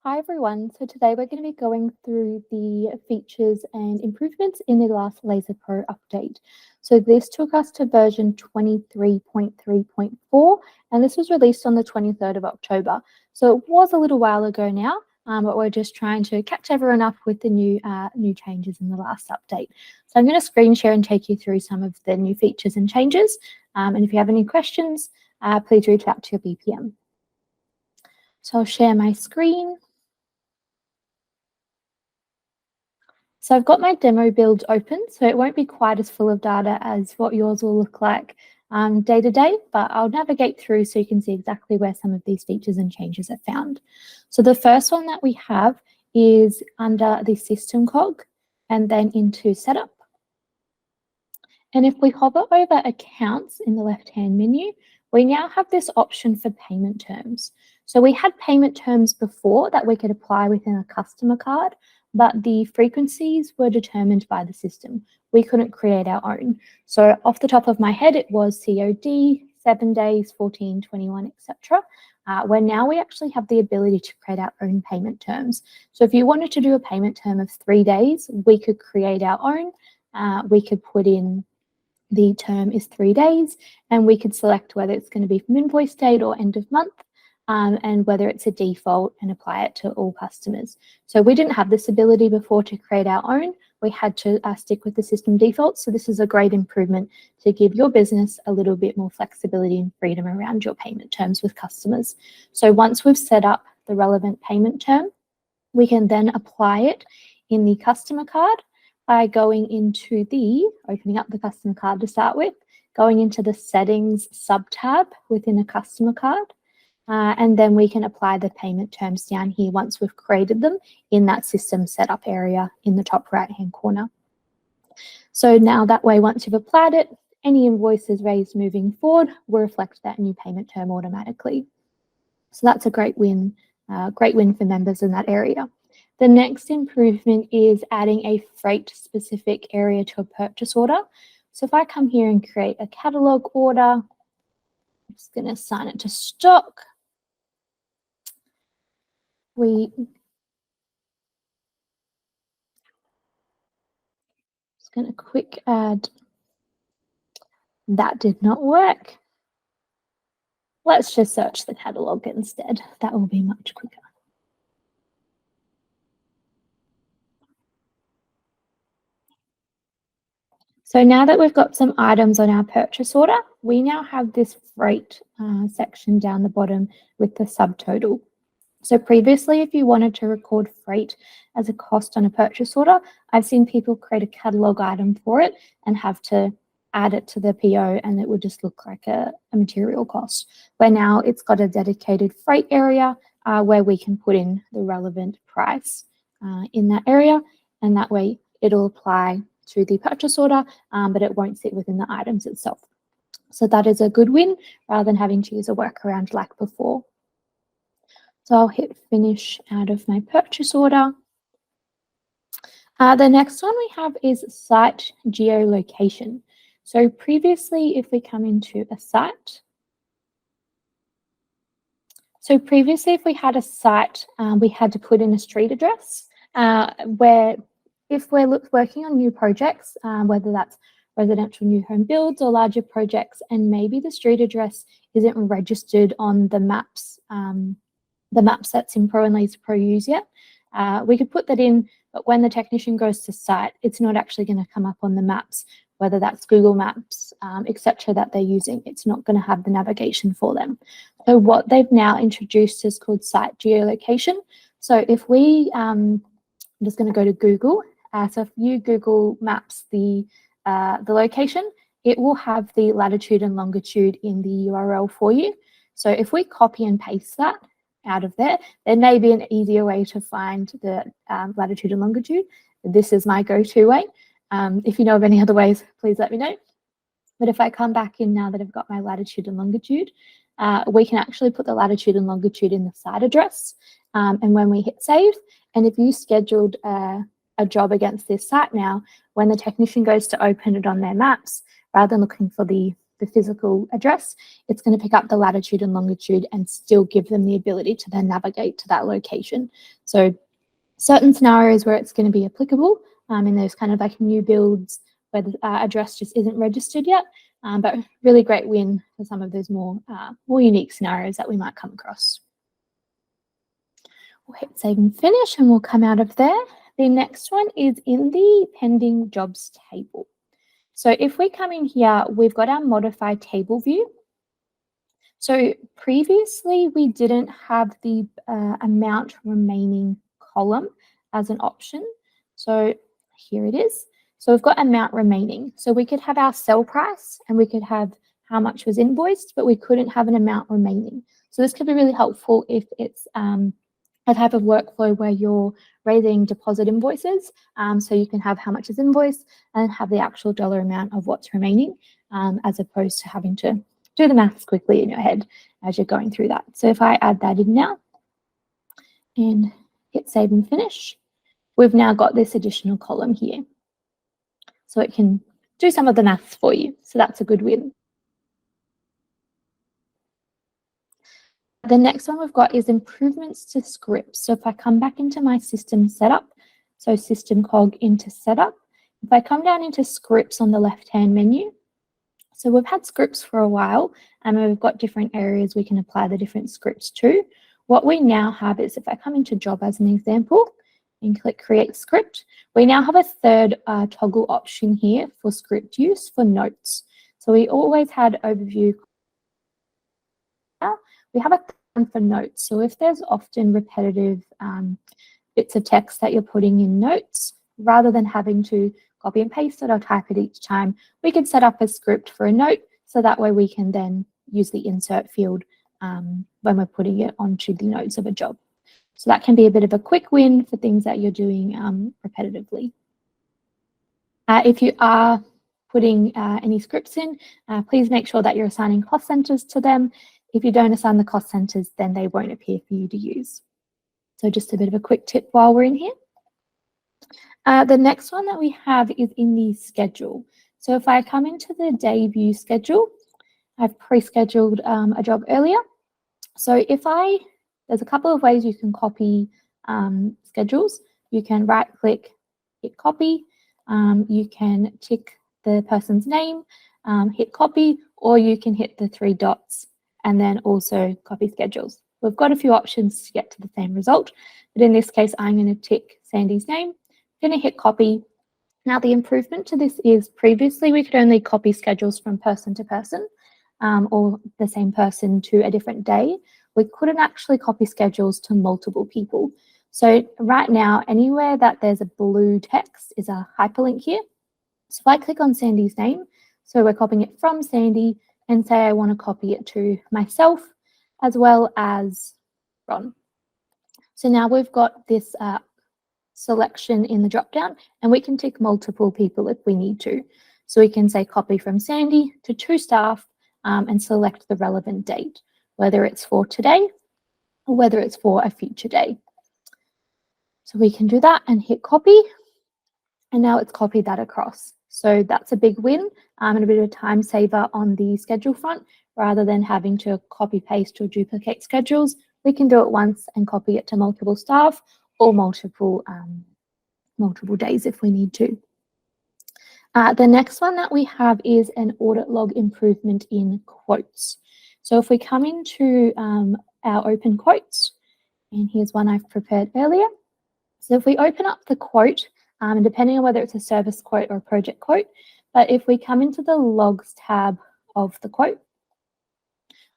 Hi everyone, so today we're going to be going through the features and improvements in the last LaserPro update. So this took us to version 23.3.4 and this was released on the 23rd of October. So it was a little while ago now, but we're just trying to catch everyone up with the new changes in the last update. So I'm going to screen share and take you through some of the new features and changes. And if you have any questions, please reach out to your BPM. So I'll share my screen. So I've got my demo build open, so it won't be quite as full of data as what yours will look like day to day, but I'll navigate through so you can see exactly where some of these features and changes are found. So the first one that we have is under the system cog and then into setup. And if we hover over accounts in the left-hand menu, we now have this option for payment terms. So we had payment terms before that we could apply within a customer card, but the frequencies were determined by the system. We couldn't create our own. So off the top of my head, it was COD, 7 days, 14, 21, etc. Where now we actually have the ability to create our own payment terms. So if you wanted to do a payment term of 3 days, we could create our own. We could put in the term is 3 days, and we could select whether it's going to be from invoice date or end of month. And whether it's a default and apply it to all customers. So we didn't have this ability before to create our own. We had to stick with the system default. So this is a great improvement to give your business a little bit more flexibility and freedom around your payment terms with customers. So once we've set up the relevant payment term, we can then apply it in the customer card by going into opening up the customer card to start with, going into the settings sub-tab within a customer card. And then we can apply the payment terms down here once we've created them in that system setup area in the top right-hand corner. So now that way, once you've applied it, any invoices raised moving forward will reflect that new payment term automatically. So that's a great win for members in that area. The next improvement is adding a freight-specific area to a purchase order. So if I come here and create a catalog order, I'm just going to assign it to stock. Just going to quick add. That did not work. Let's just search the catalog instead. That will be much quicker. So now that we've got some items on our purchase order, we now have this freight section down the bottom with the subtotal. So previously, if you wanted to record freight as a cost on a purchase order, I've seen people create a catalog item for it and have to add it to the PO, and it would just look like a material cost. Where now it's got a dedicated freight area where we can put in the relevant price in that area, and that way it'll apply to the purchase order, but it won't sit within the items itself. So that is a good win rather than having to use a workaround like before. So I'll hit finish out of my purchase order. The next one we have is site geolocation. So previously, if we come into a site, if we had a site, we had to put in a street address, where if we're working on new projects, whether that's residential new home builds or larger projects, and maybe the street address isn't registered on the maps that SimPro and LaserPro use yet, we could put that in, but when the technician goes to site, it's not actually going to come up on the maps, whether that's Google Maps, etc. that they're using. It's not going to have the navigation for them. So what they've now introduced is called site geolocation. So if we, I'm just going to go to Google. So if you Google Maps the location, it will have the latitude and longitude in the URL for you. So if we copy and paste that out of there may be an easier way to find the latitude and longitude. This is my go-to way. If you know of any other ways, please let me know. But if I come back in now that I've got my latitude and longitude, we can actually put the latitude and longitude in the site address. And when we hit save, and if you scheduled a job against this site now, when the technician goes to open it on their maps, rather than looking for the the physical address, it's going to pick up the latitude and longitude and still give them the ability to then navigate to that location. So certain scenarios where it's going to be applicable in those kind of like new builds where the address just isn't registered yet, but really great win for some of those more unique scenarios that we might come across. We'll hit save and finish and we'll come out of there. The next one is in the pending jobs table. So if we come in here, we've got our modify table view. So previously we didn't have the amount remaining column as an option. So here it is. So we've got amount remaining. So we could have our sell price and we could have how much was invoiced, but we couldn't have an amount remaining. So this could be really helpful if it's a type of workflow where you're raising deposit invoices. So you can have how much is invoiced and have the actual dollar amount of what's remaining, as opposed to having to do the maths quickly in your head as you're going through that. So if I add that in now and hit save and finish, we've now got this additional column here. So it can do some of the maths for you. So that's a good win. The next one we've got is improvements to scripts. So if I come back into my system setup, so system cog into setup, if I come down into scripts on the left-hand menu, so we've had scripts for a while and we've got different areas we can apply the different scripts to. What we now have is if I come into job as an example and click create script, we now have a third toggle option here for script use for notes. So we always had overview. Now we have a one for notes. So if there's often repetitive bits of text that you're putting in notes, rather than having to copy and paste it or type it each time, we could set up a script for a note so that way we can then use the insert field when we're putting it onto the notes of a job. So that can be a bit of a quick win for things that you're doing repetitively. If you are putting any scripts in, please make sure that you're assigning cost centers to them. If you don't assign the cost centers, then they won't appear for you to use. So just a bit of a quick tip while we're in here. The next one that we have is in the schedule. So if I come into the day view schedule, I've pre-scheduled a job earlier. So there's a couple of ways you can copy schedules. You can right click, hit copy. You can tick the person's name, hit copy, or you can hit the 3 dots and then also copy schedules. We've got a few options to get to the same result, but in this case, I'm going to tick Sandy's name, going to hit copy. Now the improvement to this is previously we could only copy schedules from person to person or the same person to a different day. We couldn't actually copy schedules to multiple people. So right now, anywhere that there's a blue text is a hyperlink here. So if I click on Sandy's name, so we're copying it from Sandy and say I want to copy it to myself as well as Ron. So now we've got this selection in the dropdown and we can tick multiple people if we need to. So we can say copy from Sandy to 2 staff and select the relevant date, whether it's for today or whether it's for a future day. So we can do that and hit copy. And now it's copied that across. So that's a big win and a bit of a time saver on the schedule front. Rather than having to copy paste or duplicate schedules, we can do it once and copy it to multiple staff or multiple days if we need to. The next one that we have is an audit log improvement in quotes. So if we come into our open quotes, and here's one I've prepared earlier. So if we open up the quote, and depending on whether it's a service quote or a project quote, but if we come into the logs tab of the quote,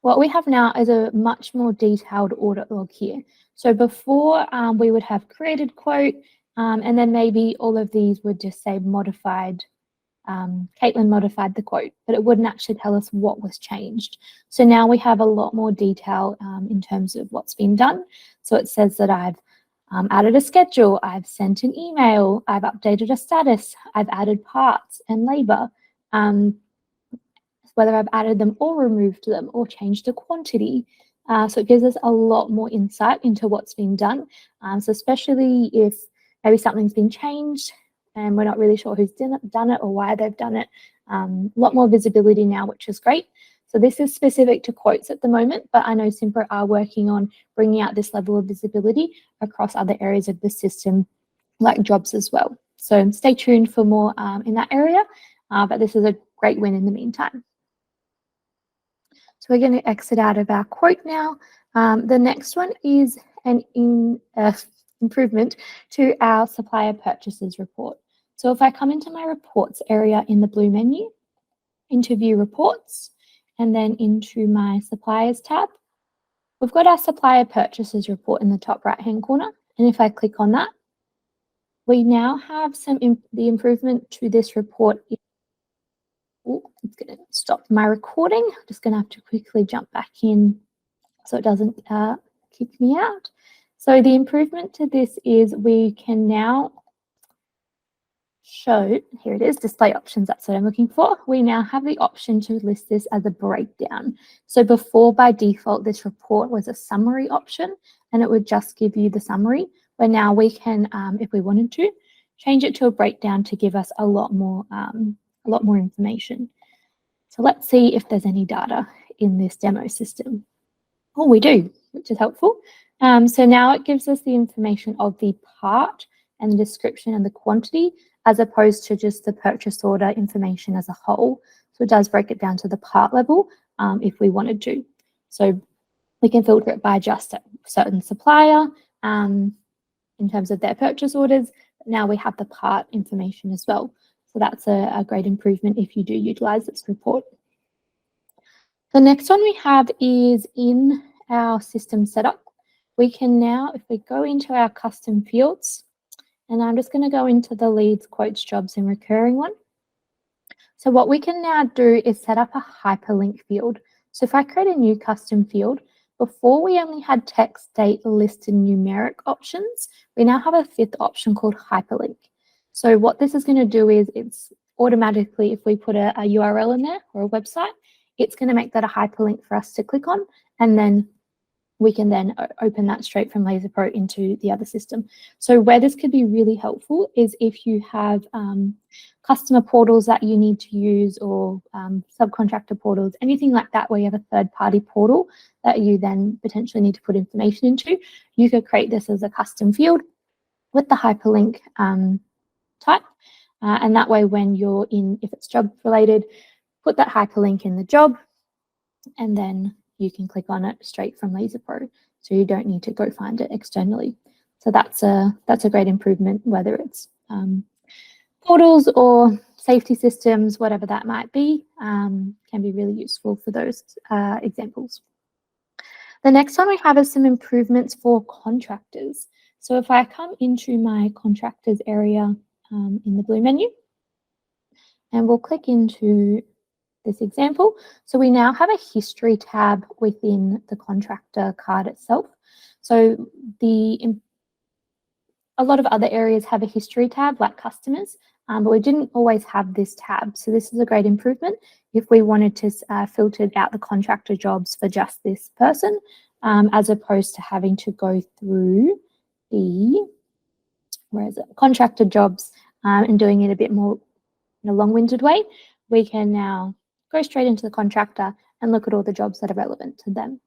what we have now is a much more detailed audit log here. So before we would have created quote, and then maybe all of these would just say modified, Caitlin modified the quote, but it wouldn't actually tell us what was changed. So now we have a lot more detail in terms of what's been done. So it says that I've added a schedule, I've sent an email, I've updated a status, I've added parts and labor, whether I've added them or removed them or changed the quantity. So it gives us a lot more insight into what's been done. So especially if maybe something's been changed and we're not really sure who's done it or why they've done it, a lot more visibility now, which is great. So this is specific to quotes at the moment, but I know Simpro are working on bringing out this level of visibility across other areas of the system, like jobs as well. So stay tuned for more in that area, but this is a great win in the meantime. So we're going to exit out of our quote now. The next one is an improvement to our supplier purchases report. So if I come into my reports area in the blue menu, into view reports, and then into my suppliers tab, we've got our supplier purchases report in the top right hand corner. And if I click on that, we now have the improvement to this report. Oh, it's going to stop my recording. I'm just going to have to quickly jump back in so it doesn't kick me out. So the improvement to this is we can now show, here it is, display options, that's what I'm looking for. We now have the option to list this as a breakdown. So before, by default, this report was a summary option and it would just give you the summary, where now we can, if we wanted to, change it to a breakdown to give us a lot more information. So let's see if there's any data in this demo system. Oh, we do, which is helpful. So now it gives us the information of the part and the description and the quantity, as opposed to just the purchase order information as a whole. So it does break it down to the part level if we wanted to. So we can filter it by just a certain supplier in terms of their purchase orders. Now we have the part information as well. So that's a great improvement if you do utilize this report. The next one we have is in our system setup. We can now, if we go into our custom fields, and I'm just going to go into the leads, quotes, jobs, and recurring one. So what we can now do is set up a hyperlink field. So if I create a new custom field, before we only had text, date, list, and numeric options, we now have a fifth option called hyperlink. So what this is going to do is it's automatically, if we put a URL in there or a website, it's going to make that a hyperlink for us to click on, and then we can then open that straight from LaserPro into the other system. So where this could be really helpful is if you have customer portals that you need to use, or subcontractor portals, anything like that, where you have a third-party portal that you then potentially need to put information into, you could create this as a custom field with the hyperlink type. And that way, when you're in, if it's job related, put that hyperlink in the job, and then you can click on it straight from LaserPro, so you don't need to go find it externally. So that's a great improvement, whether it's portals or safety systems, whatever that might be, can be really useful for those examples. The next one we have is some improvements for contractors. So if I come into my contractors area in the blue menu, and we'll click into this example. So we now have a history tab within the contractor card itself. So a lot of other areas have a history tab, like customers, but we didn't always have this tab. So this is a great improvement if we wanted to filter out the contractor jobs for just this person, as opposed to having to go through the contractor jobs and doing it a bit more in a long-winded way. We can now go straight into the contractor and look at all the jobs that are relevant to them.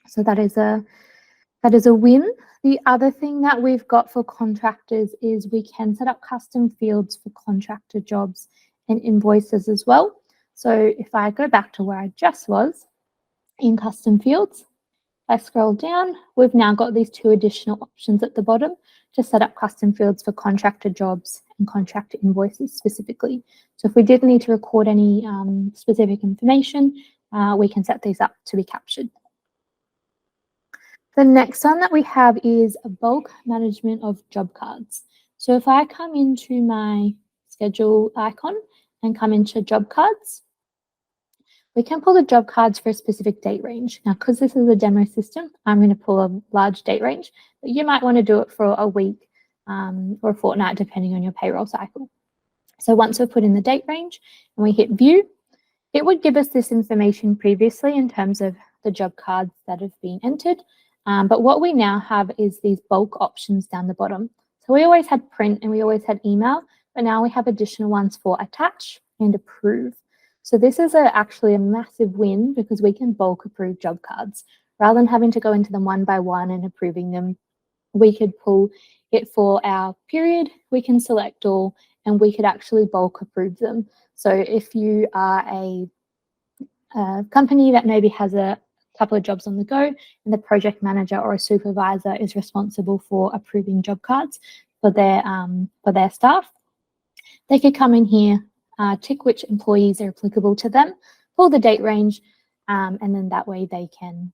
So that is a win. The other thing that we've got for contractors is we can set up custom fields for contractor jobs and invoices as well. So if I go back to where I just was in custom fields, I scroll down, we've now got these two additional options at the bottom to set up custom fields for contractor jobs and contractor invoices specifically. So if we did need to record any specific information, we can set these up to be captured. The next one that we have is a bulk management of job cards. So if I come into my schedule icon and come into job cards, we can pull the job cards for a specific date range. Now, because this is a demo system, I'm going to pull a large date range, but you might want to do it for a week or a fortnight, depending on your payroll cycle. So once we've put in the date range and we hit view, it would give us this information previously in terms of the job cards that have been entered. But what we now have is these bulk options down the bottom. So we always had print and we always had email, but now we have additional ones for attach and approve. So this is actually a massive win because we can bulk approve job cards. Rather than having to go into them one by one and approving them, we could pull it for our period, we can select all, and we could actually bulk approve them. So if you are a company that maybe has a couple of jobs on the go and the project manager or a supervisor is responsible for approving job cards for their staff, they could come in here, tick which employees are applicable to them, pull the date range, and then that way they can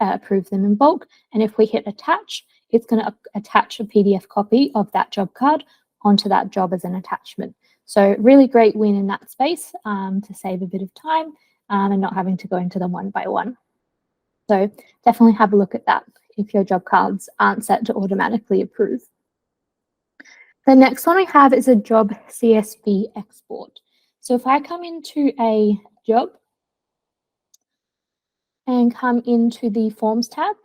approve them in bulk. And if we hit attach, it's going to attach a PDF copy of that job card onto that job as an attachment. So really great win in that space to save a bit of time and not having to go into them one by one. So definitely have a look at that if your job cards aren't set to automatically approve. The next one we have is a job CSV export. So if I come into a job and come into the Forms tab,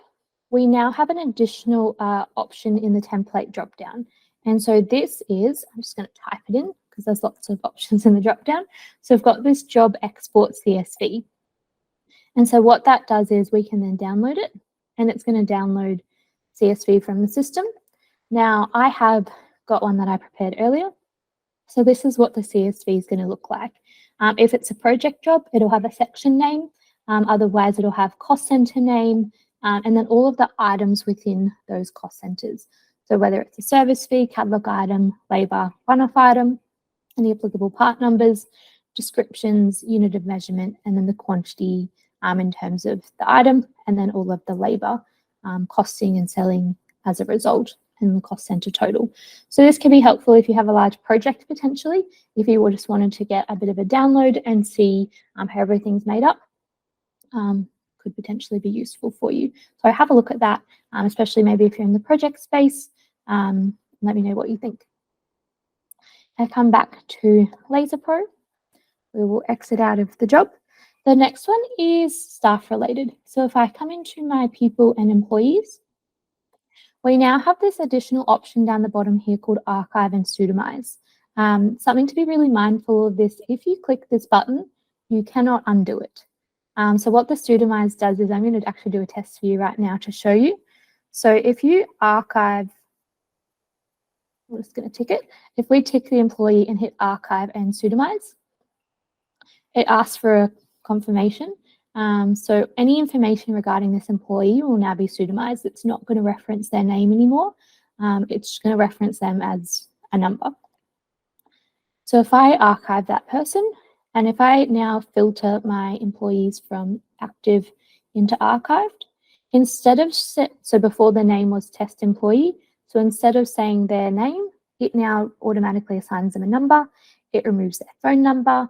we now have an additional option in the template dropdown. And so this is, I'm just going to type it in because there's lots of options in the dropdown. So we've got this job export CSV. And so what that does is we can then download it, and it's going to download CSV from the system. Now I have got one that I prepared earlier. So this is what the CSV is going to look like. If it's a project job, it'll have a section name. Otherwise, it'll have cost center name, and then all of the items within those cost centers. So whether it's a service fee, catalog item, labor, one-off item, and the applicable part numbers, descriptions, unit of measurement, and then the quantity in terms of the item, and then all of the labor, costing and selling as a result, and the cost center total. So this can be helpful if you have a large project potentially, if you just wanted to get a bit of a download and see how everything's made up. Could potentially be useful for you. So have a look at that, especially maybe if you're in the project space. Let me know what you think. I come back to LaserPro. We will exit out of the job. The next one is staff related. So if I come into my people and employees, we now have this additional option down the bottom here called archive and pseudomize. Something to be really mindful of this, if you click this button, you cannot undo it. So what the pseudomize does is, I'm going to actually do a test for you right now to show you. So if you archive, I'm just going to tick it. If we tick the employee and hit archive and pseudomize, it asks for a confirmation. So any information regarding this employee will now be pseudomized. It's not going to reference their name anymore. It's going to reference them as a number. So if I archive that person, and if I now filter my employees from active into archived, instead of, so before the name was test employee, so instead of saying their name, it now automatically assigns them a number. It removes their phone number,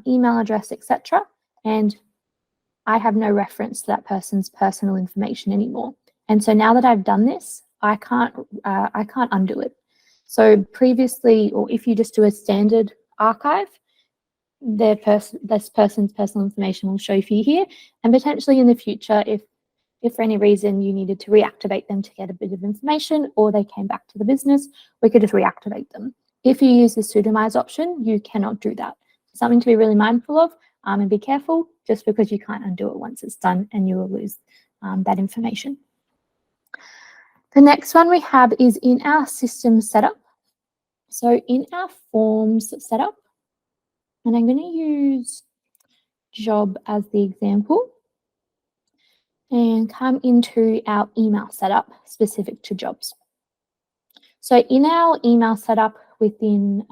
email address, etc. And I have no reference to that person's personal information anymore. And so now that I've done this, I can't undo it. So previously, or if you just do a standard archive, this person's personal information will show for you here. And potentially in the future, if for any reason you needed to reactivate them to get a bit of information, or they came back to the business, we could just reactivate them. If you use the pseudomize option, you cannot do that. Something to be really mindful of, and be careful, just because you can't undo it once it's done, and you will lose that information. The next one we have is in our system setup. So in our forms setup, and I'm going to use job as the example, and come into our email setup specific to jobs. So in our email setup within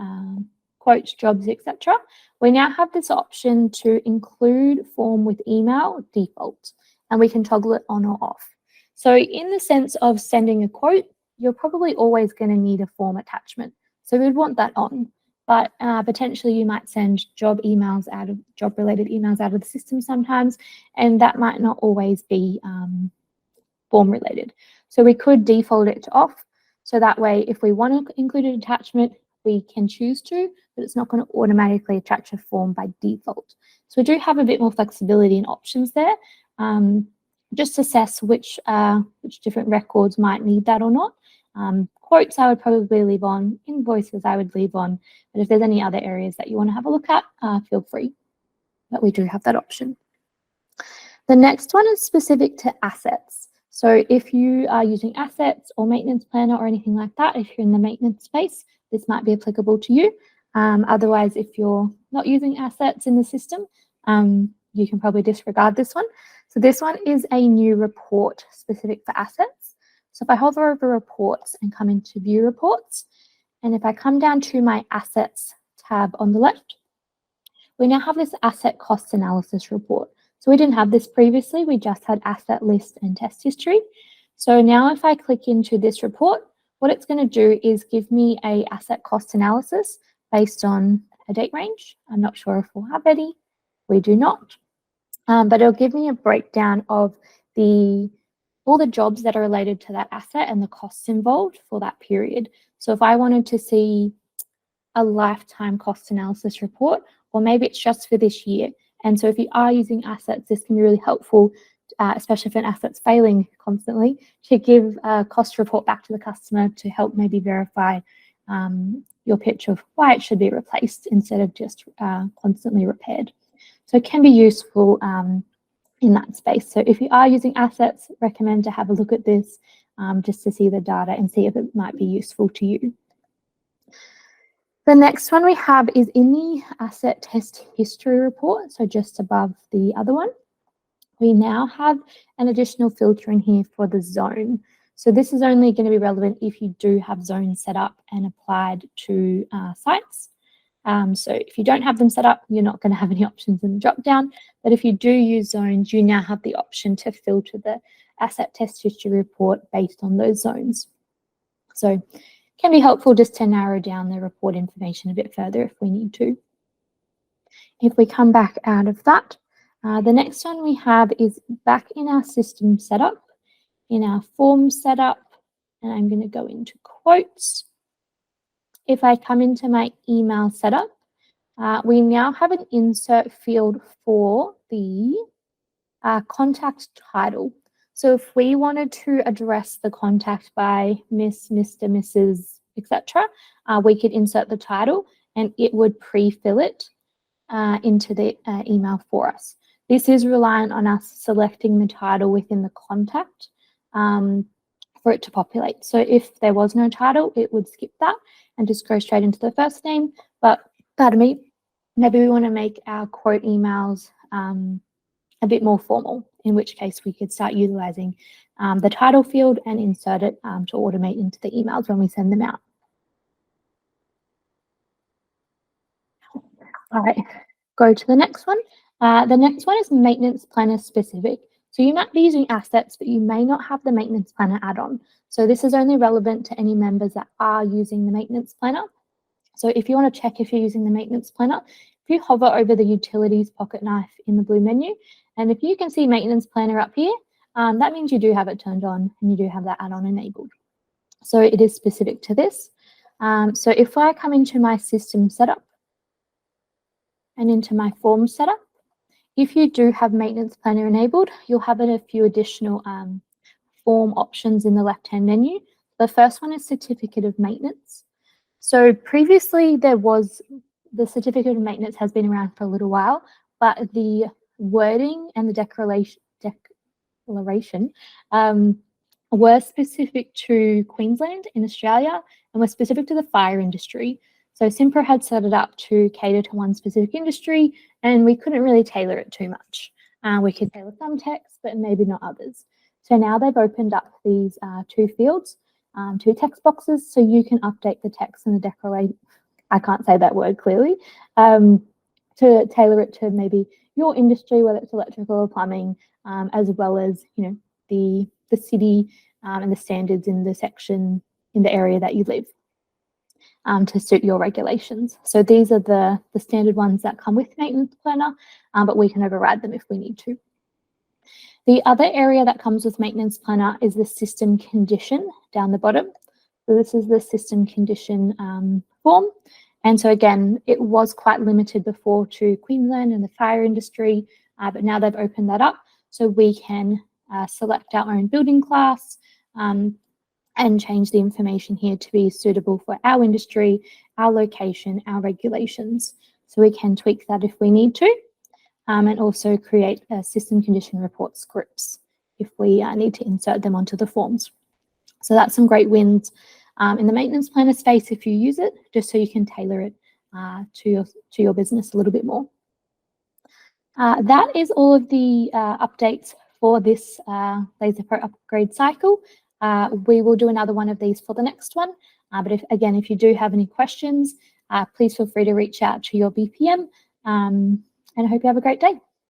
quotes, jobs, etc., we now have this option to include form with email default, and we can toggle it on or off. So in the sense of sending a quote, you're probably always going to need a form attachment. So we'd want that on, but potentially you might send job related emails out of the system sometimes, and that might not always be form related. So we could default it to off. So that way, if we want to include an attachment, we can choose to, but it's not going to automatically attach a form by default. So we do have a bit more flexibility and options there. Just assess which different records might need that or not. Quotes I would probably leave on, invoices I would leave on, but if there's any other areas that you want to have a look at, feel free. But we do have that option. The next one is specific to assets. So if you are using assets or maintenance planner or anything like that, if you're in the maintenance space, this might be applicable to you. Otherwise, if you're not using assets in the system, you can probably disregard this one. So this one is a new report specific for assets. So if I hover over reports and come into view reports, and if I come down to my assets tab on the left, we now have this asset cost analysis report. So we didn't have this previously, we just had asset list and test history. So now if I click into this report, what it's going to do is give me a asset cost analysis based on a date range. I'm not sure if we'll have any, we do not. But it'll give me a breakdown of all the jobs that are related to that asset and the costs involved for that period. So if I wanted to see a lifetime cost analysis report, or maybe it's just for this year. And so if you are using assets, this can be really helpful, especially if an asset's failing constantly, to give a cost report back to the customer to help maybe verify your pitch of why it should be replaced instead of just constantly repaired. So it can be useful in that space. So if you are using assets, recommend to have a look at this just to see the data and see if it might be useful to you. The next one we have is in the asset test history report, so just above the other one. We now have an additional filter in here for the zone. So this is only going to be relevant if you do have zones set up and applied to sites. So if you don't have them set up, you're not going to have any options in the drop down. But if you do use zones, you now have the option to filter the asset test history report based on those zones. So can be helpful just to narrow down the report information a bit further if we need to. If we come back out of that, the next one we have is back in our system setup, in our form setup, and I'm going to go into quotes. If I come into my email setup, we now have an insert field for the contact title. So if we wanted to address the contact by Miss, Mr, Mrs, etc., we could insert the title and it would pre-fill it into the email for us. This is reliant on us selecting the title within the contact for it to populate. So if there was no title, it would skip that and just go straight into the first name. But pardon me, maybe we want to make our quote emails a bit more formal, in which case we could start utilizing the title field and insert it to automate into the emails when we send them out. All right, go to the next one. The next one is maintenance planner specific. So you might be using assets, but you may not have the maintenance planner add-on. So this is only relevant to any members that are using the maintenance planner. So if you want to check if you're using the maintenance planner, if you hover over the utilities pocket knife in the blue menu, and if you can see maintenance planner up here, that means you do have it turned on and you do have that add-on enabled. So it is specific to this. So if I come into my system setup and into my form setup, if you do have maintenance planner enabled, you'll have a few additional form options in the left-hand menu. The first one is certificate of maintenance. So previously there was, the certificate of maintenance has been around for a little while, but the wording and the declaration were specific to Queensland in Australia and were specific to the fire industry. So Simpro had set it up to cater to one specific industry and we couldn't really tailor it too much. We could tailor some text, but maybe not others. So now they've opened up these two fields, two text boxes, so you can update the text and the declaration, I can't say that word clearly, to tailor it to maybe your industry, whether it's electrical or plumbing, as well as, you know, the city and the standards in the section in the area that you live. To suit your regulations. So these are the standard ones that come with maintenance planner, but we can override them if we need to. The other area that comes with maintenance planner is the system condition down the bottom. So this is the system condition form. And so again, it was quite limited before to Queensland and the fire industry, but now they've opened that up so we can select our own building class, and change the information here to be suitable for our industry, our location, our regulations. So we can tweak that if we need to, and also create system condition report scripts if we need to insert them onto the forms. So that's some great wins in the maintenance planner space if you use it, just so you can tailor it to your business a little bit more. That is all of the updates for this LaserPro upgrade cycle. We will do another one of these for the next one. But if you do have any questions, please feel free to reach out to your BPM. And I hope you have a great day.